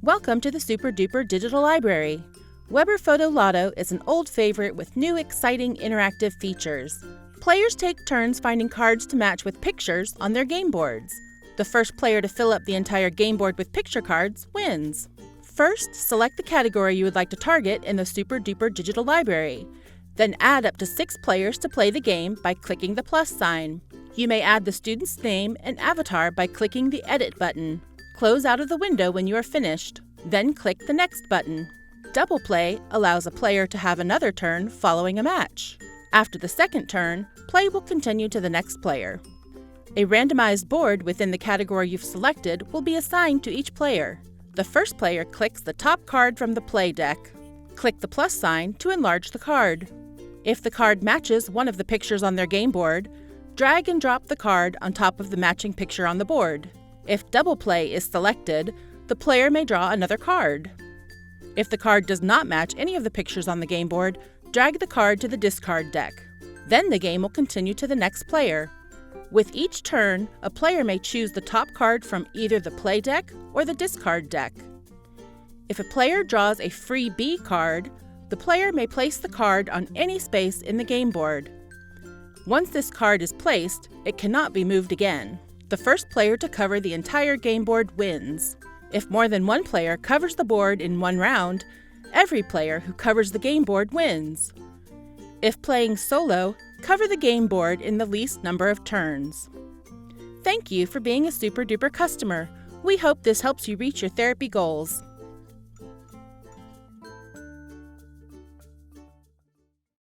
Welcome to the Super Duper Digital Library. Weber Photo Lotto is an old favorite with new exciting interactive features. Players take turns finding cards to match with pictures on their game boards. The first player to fill up the entire game board with picture cards wins. First, select the category you would like to target in the Super Duper Digital Library. Then add up to 6 players to play the game by clicking the plus sign. You may add the student's name and avatar by clicking the Edit button. Close out of the window when you are finished. Then click the Next button. Double play allows a player to have another turn following a match. After the second turn, play will continue to the next player. A randomized board within the category you've selected will be assigned to each player. The first player clicks the top card from the play deck. Click the plus sign to enlarge the card. If the card matches one of the pictures on their game board, drag and drop the card on top of the matching picture on the board. If double play is selected, the player may draw another card. If the card does not match any of the pictures on the game board, drag the card to the discard deck. Then the game will continue to the next player. With each turn, a player may choose the top card from either the play deck or the discard deck. If a player draws a free B card, the player may place the card on any space in the game board. Once this card is placed, it cannot be moved again. The first player to cover the entire game board wins. If more than one player covers the board in one round, every player who covers the game board wins. If playing solo, cover the game board in the least number of turns. Thank you for being a Super Duper customer. We hope this helps you reach your therapy goals.